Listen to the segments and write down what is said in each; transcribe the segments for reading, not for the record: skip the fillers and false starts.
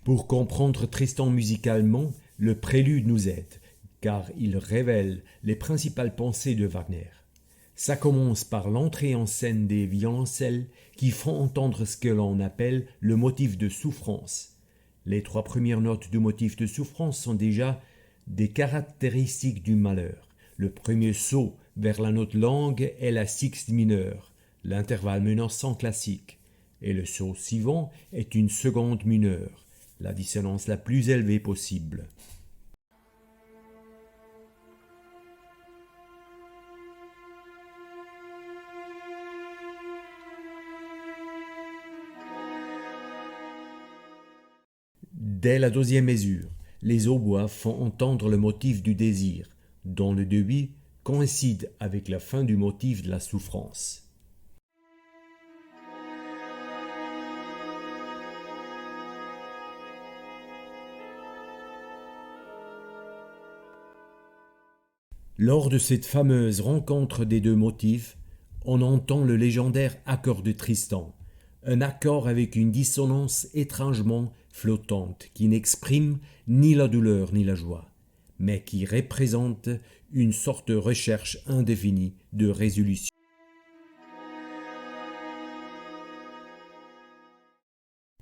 Pour comprendre Tristan musicalement, le prélude nous aide, car il révèle les principales pensées de Wagner. Ça commence par l'entrée en scène des violoncelles qui font entendre ce que l'on appelle le motif de souffrance. Les trois premières notes du motif de souffrance sont déjà des caractéristiques du malheur. Le premier saut vers la note longue est la sixte mineure, l'intervalle menaçant classique, et le saut suivant est une seconde mineure, la dissonance la plus élevée possible. Dès la deuxième mesure, les hautbois font entendre le motif du désir, dont le début coïncide avec la fin du motif de la souffrance. Lors de cette fameuse rencontre des deux motifs, on entend le légendaire accord de Tristan, un accord avec une dissonance étrangement flottante qui n'exprime ni la douleur ni la joie, mais qui représente une sorte de recherche indéfinie de résolution.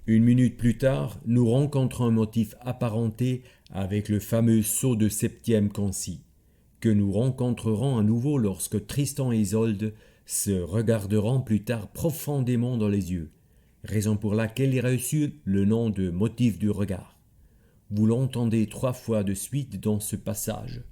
Une minute plus tard, nous rencontrons un motif apparenté avec le fameux saut de septième concis, que nous rencontrerons à nouveau lorsque Tristan et Isolde se regarderont plus tard profondément dans les yeux, raison pour laquelle il a reçu le nom de motif du regard. Vous l'entendez 3 fois de suite dans ce passage.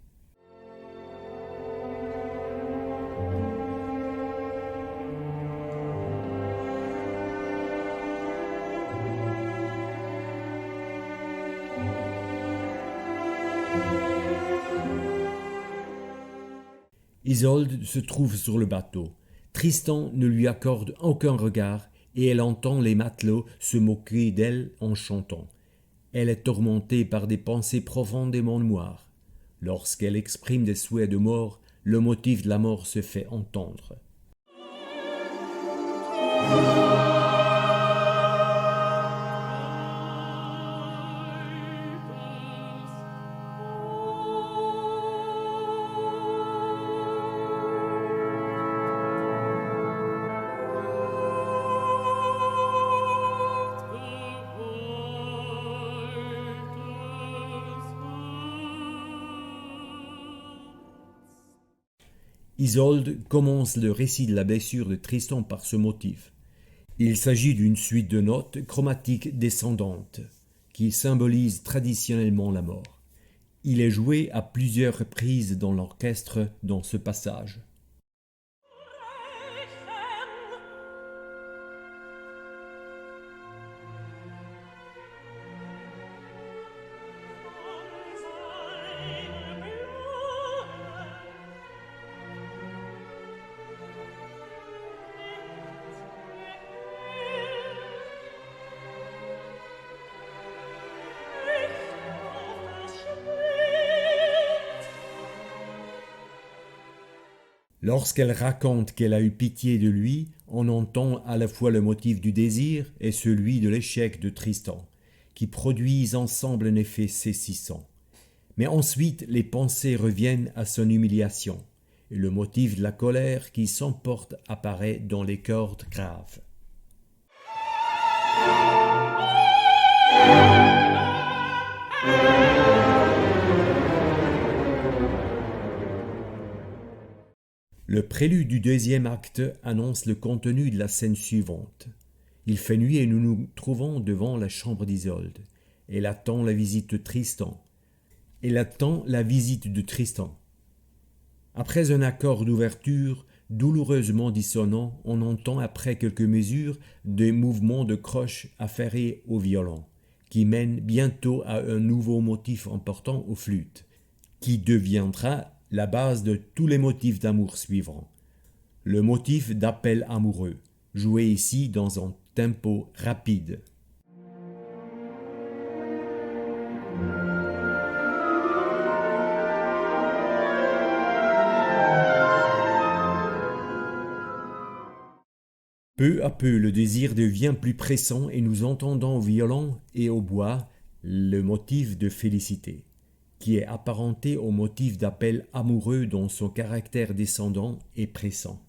Isolde se trouve sur le bateau. Tristan ne lui accorde aucun regard et elle entend les matelots se moquer d'elle en chantant. Elle est tourmentée par des pensées profondément noires. Lorsqu'elle exprime des souhaits de mort, le motif de la mort se fait entendre. Isolde commence le récit de la blessure de Tristan par ce motif. Il s'agit d'une suite de notes chromatiques descendantes qui symbolisent traditionnellement la mort. Il est joué à plusieurs reprises dans l'orchestre dans ce passage. Lorsqu'elle raconte qu'elle a eu pitié de lui, on entend à la fois le motif du désir et celui de l'échec de Tristan, qui produisent ensemble un effet saisissant. Mais ensuite, les pensées reviennent à son humiliation, et le motif de la colère qui s'emporte apparaît dans les cordes graves. Le prélude du deuxième acte annonce le contenu de la scène suivante. Il fait nuit et nous nous trouvons devant la chambre d'Isolde. Elle attend la visite de Tristan. Après un accord d'ouverture douloureusement dissonant, on entend après quelques mesures des mouvements de croche affairés au violon, qui mènent bientôt à un nouveau motif important aux flûtes, qui deviendra la base de tous les motifs d'amour suivants. Le motif d'appel amoureux, joué ici dans un tempo rapide. Peu à peu, le désir devient plus pressant et nous entendons au violon et au bois le motif de félicité, qui est apparenté au motif d'appel amoureux dans son caractère descendant et pressant.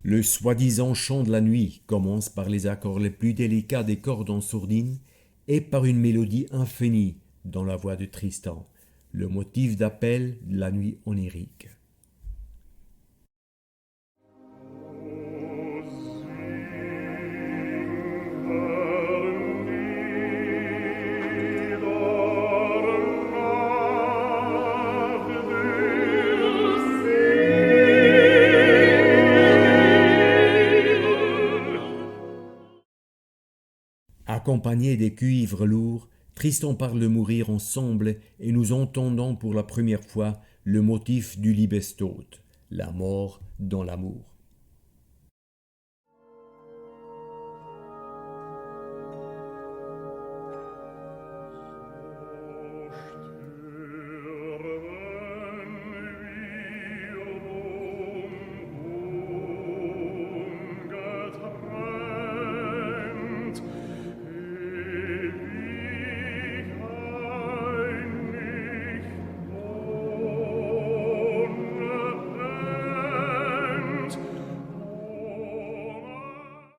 Le soi-disant chant de la nuit commence par les accords les plus délicats des cordes en sourdine et par une mélodie infinie dans la voix de Tristan, le motif d'appel de la nuit onirique. Accompagné des cuivres lourds, Tristan parle de mourir ensemble et nous entendons pour la première fois le motif du Liebestod, la mort dans l'amour.